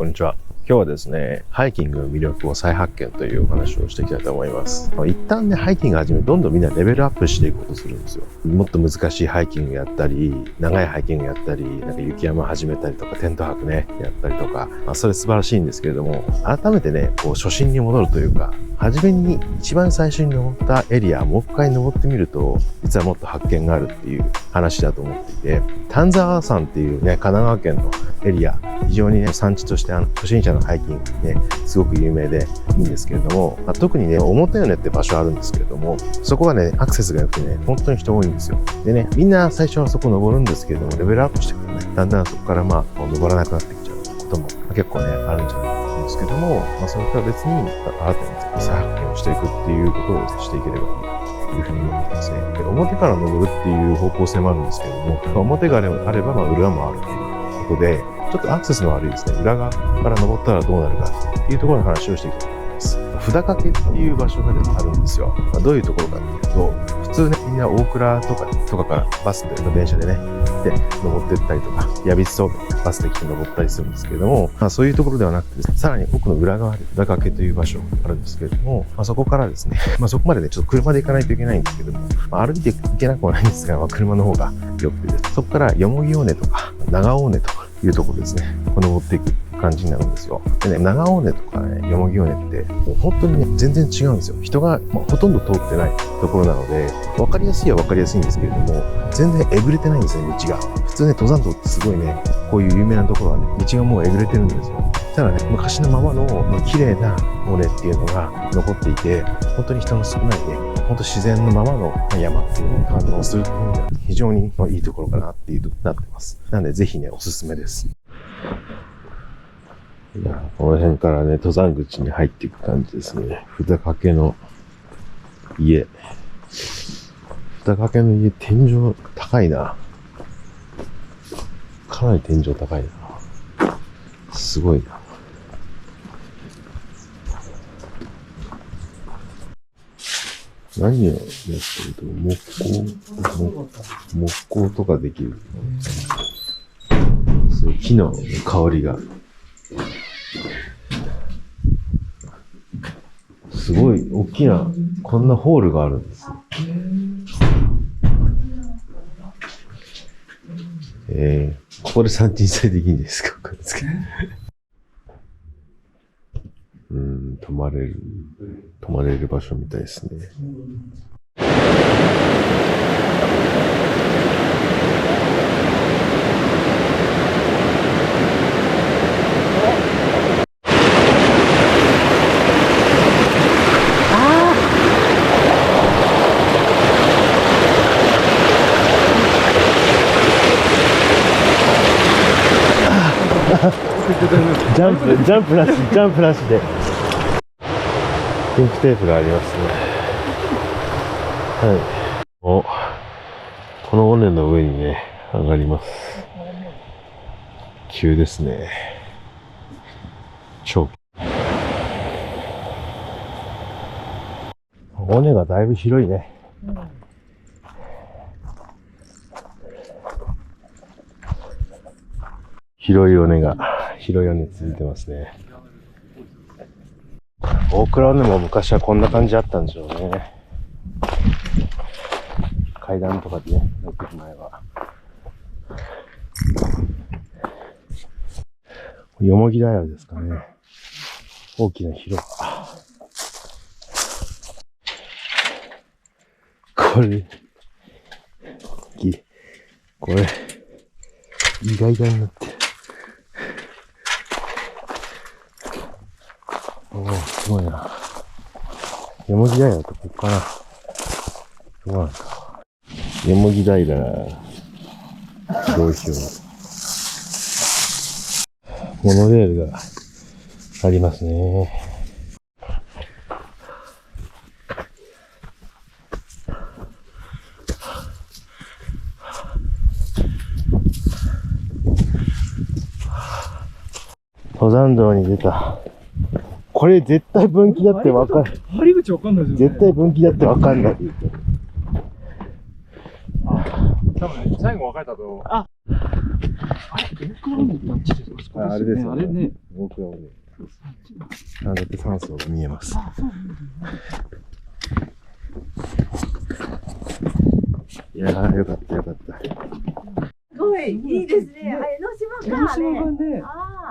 こんにちは。今日はですね、ハイキングの魅力を再発見というお話をしていきたいと思います。一旦ね、ハイキング始め、どんどんみんなレベルアップしていくことするんですよ。もっと難しいハイキングやったり、長いハイキングやったり、なんか雪山始めたりとか、テント泊ね、やったりとか、それ素晴らしいんですけれども、改めてね、初心に戻るというか、初めに一番最初に登ったエリア、もう一回登ってみると、実はもっと発見があるっていう話だと思っていて、丹沢山っていうね、神奈川県のエリア、非常にね、産地として初心者のハイキングね、すごく有名でいいんですけれども、特にね、表米って場所あるんですけれども、そこはね、アクセスが良くてね、本当に人多いんですよ。でね、みんな最初はそこ登るんですけれども、レベルアップしてくるとね、だんだんそこから登らなくなってきちゃうことも結構ね、あるんじゃないかと思うんですけども、それとは別に、新たに再発見をしていくっていうことをしていければいいというふうに思ってますね。で、表から登るっていう方向性もあるんですけれども、表があれば裏もあるということで、ちょっとアクセスの悪いですね、裏側から登ったらどうなるかっていうところの話をしていきたいと思います。札掛っていう場所があるんですよ。どういうところかっていうと、普通ね、みんな大倉とかからバスで、電車でね、で、登ってったりとか、矢櫃峠バスで来て登ったりするんですけれども、そういうところではなくてですね、さらに奥の裏側で札掛という場所があるんですけれども、そこからですね、そこまでね、ちょっと車で行かないといけないんですけども、歩いて行けなくはないんですが、車の方が良くてですね、そこからよもぎ尾根とか、長尾根とかいうところですね、登っていく感じになるんですよ。でね、長尾根とかね、よもぎ尾根って、もう本当にね、全然違うんですよ。人が、ほとんど通ってないところなので、分かりやすいは分かりやすいんですけれども、全然えぐれてないんですね、道が。普通ね、登山道ってすごいね、こういう有名なところはね、道がもうえぐれてるんですよ。ただね、昔のままの綺麗な尾根っていうのが残っていて、本当に人の少ないね、本当自然のままの山っていうのに反応するっていうのが非常にいいところかなっていうとなってます。なのでぜひね、おすすめです。いや、この辺からね、登山口に入っていく感じですね。札掛の家。札掛の家、天井高いな。かなり天井高いな。すごいな。何をやってると、木工とかできる。そういう木の香りが。すごい大きな、こんなホールがあるんです。ここで3人制できるんですか？泊まれる場所みたいですね。ジャンプなしで。ピンクテープがありますね。はい。この尾根の上にね、上がります。急ですね。尾根がだいぶ広いね。広い尾根続いてますね。大倉尾根も昔はこんな感じあったんでしょうね。階段とかでね、よく前は。よもぎ平ですかね。大きな広場。これ、意外になってる。すごいな。よもぎ平ってここかな。どうなんですか。よもぎ平、商標。モノレールがありますね。登山道に出た。これ絶対分岐だってわかんない。張り口わかんないですよね。絶対分岐だってわかんない。多分ね、最後分かれたと。あれ、大倉尾根ってあっちですか？あれですよね。あれね。大倉尾根。だって山荘が見えます。あ、そうなんですね。いやー、よかったよかった。すごいいいですね。あ、江ノ島か。江ノ島がね、あ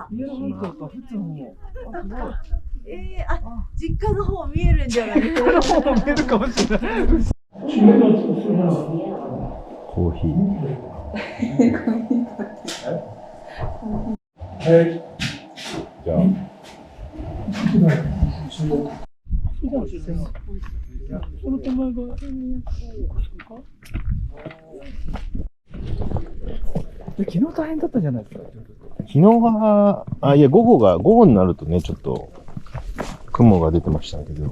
あ、三浦半島か、富津の方も。あ、すごい。あ、実家の方見えるんじゃないですか。見えるかもしれない。コーヒー。じゃあ。この手前が。昨日大変だったじゃないですか。昨日は、いや、午後になるとね、ちょっと、雲が出てましたけど。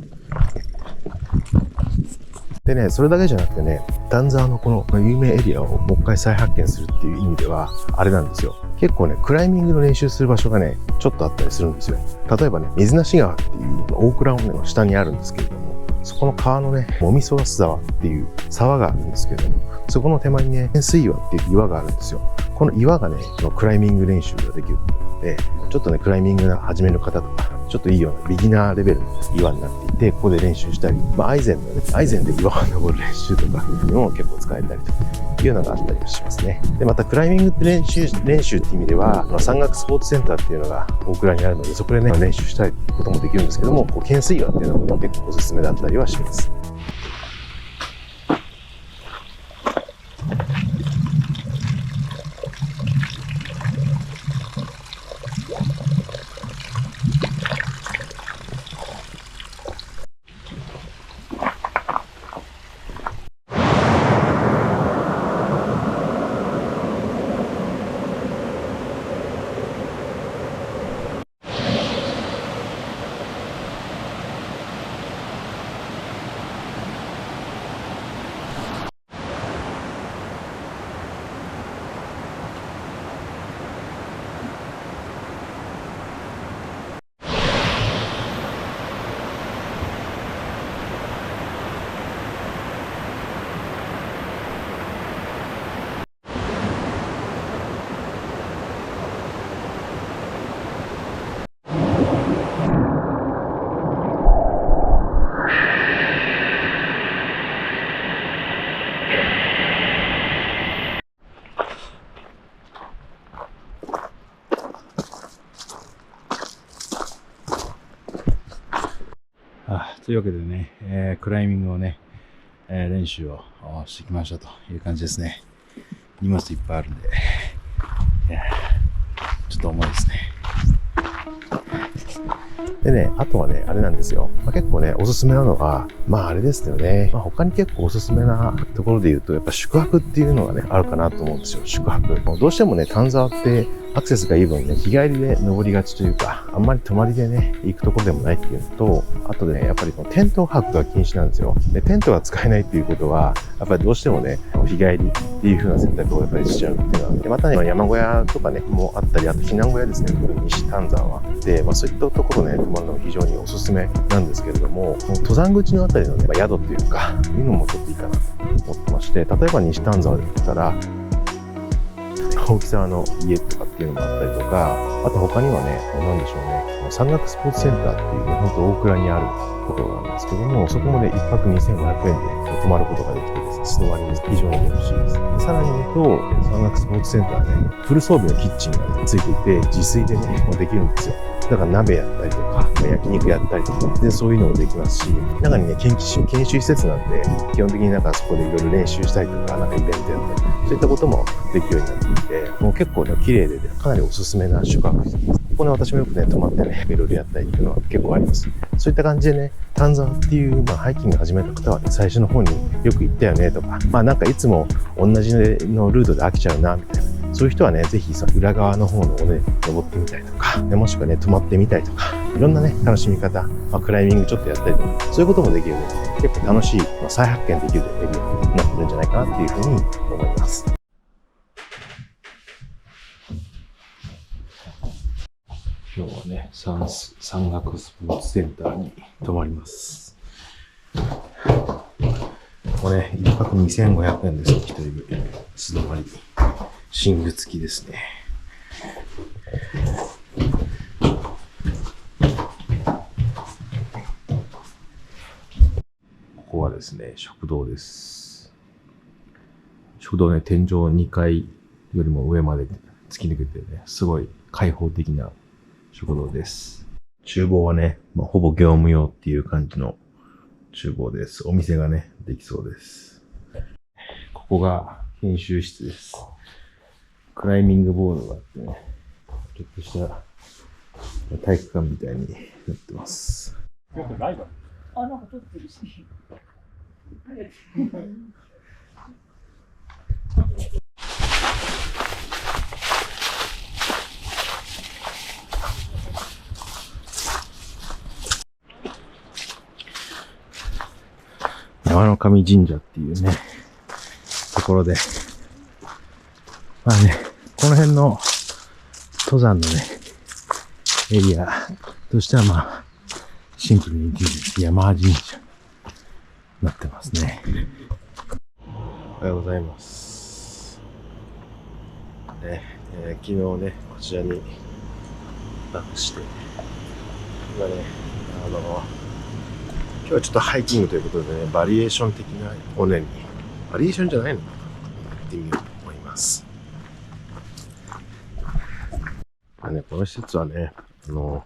でね、それだけじゃなくてね、丹沢のこの有名エリアをもう一回再発見するっていう意味では、あれなんですよ。結構ね、クライミングの練習する場所がね、ちょっとあったりするんですよ。例えばね、水無川っていう大倉尾根の下にあるんですけれども、そこの川のね、もみそらす沢っていう沢があるんですけれども、そこの手前にね、天水岩っていう岩があるんですよ。この岩がね、クライミング練習ができるので、ちょっとね、クライミング始める方とか、ちょっといいようなビギナーレベルの岩になっていて、ここで練習したり、アイゼンで岩を登る練習とかいうのも結構使えたりというのがあったりしますね。で、またクライミングって練習って意味では、山岳スポーツセンターっていうのが大倉にあるので、そこでね、練習したりこともできるんですけども、懸垂岩っていうのもね、結構おすすめだったりはします。というわけでね、クライミングをね、練習をしてきましたという感じですね。荷物いっぱいあるんで、ちょっと重いですね。でね、あとはね、あれなんですよ。結構ね、おすすめなのは、あれですよね。他に結構おすすめなところで言うと、やっぱ宿泊っていうのがね、あるかなと思うんですよ。宿泊。どうしてもね、丹沢ってアクセスがいい分ね、日帰りで登りがちというか、あんまり泊まりでね、行くところでもないっていうのと、あとでね、やっぱりこのテント泊が禁止なんですよ。で、テントが使えないっていうことは、やっぱりどうしてもね、日帰りっていう風な選択をやっぱりしちゃうっていうのは、でまたね、山小屋とかね、もあったり、あと避難小屋ですね、西丹沢は。で、そういったところね、泊まるのが非常におすすめなんですけれども、登山口のあたりのね、宿っていうか、いうのもちょっといいかなと思ってまして、例えば西丹沢だったら、大きさの家とかっていうのもあったりとか、あと他にはね、なんでしょうね、山岳スポーツセンターっていうね、ほんと大倉にあるところなんですけども、そこもね、1泊2500円で泊まることができてですね、素泊まりに非常によろしいです。でさらに言うと、山岳スポーツセンターね、フル装備のキッチンが、ね、ついていて、自炊でね、できるんですよ。だから鍋やったりとか、焼肉やったりとか、で、そういうのもできますし、中にね、研修施設なんで、基本的になんかそこでいろいろ練習したりとか、なんかイベントやったり、そういったこともできるようになっていて、もう結構ね、綺麗で、ね、かなりおすすめな宿泊地です。ここね、私もよくね、泊まってね、いろいろやったりっていうのは結構あります。そういった感じでね、丹沢っていう、ハイキング始めた方はね、最初の方によく行ったよねとか、なんかいつも同じのルートで飽きちゃうな、みたいな。そういう人はね、ぜひ裏側の方の尾根登ってみたりとか、もしくはね、泊まってみたりとか、いろんなね、楽しみ方、クライミングちょっとやったりとか、そういうこともできるので、結構楽しい、再発見できるエリアになってるんじゃないかなっていうふうに思います。今日はね、山岳スポーツセンターに泊まります。ここね、1泊2500円です。1人分。素泊まり。寝具付きですね。ですね、食堂です。食堂ね、天井2階よりも上まで突き抜けてね、すごい開放的な食堂です。厨房はね、ほぼ業務用っていう感じの厨房です。お店がね、できそうです。ここが研修室です。クライミングボードがあってね、ちょっとした体育館みたいになってます。あ、なんか撮ってるし。山の神神社っていうね、ところで、まあね、この辺の登山のね、エリアとしてはまあ、シンプルに山神社になってますね。おはようございます。ね、昨日ね、こちらに泊して、今ね、今日はちょっとハイキングということでね、バリエーション的な尾根に、バリエーションじゃないのかな、行ってみようと思います。この施設はね、長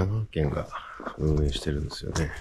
野県が運営してるんですよね。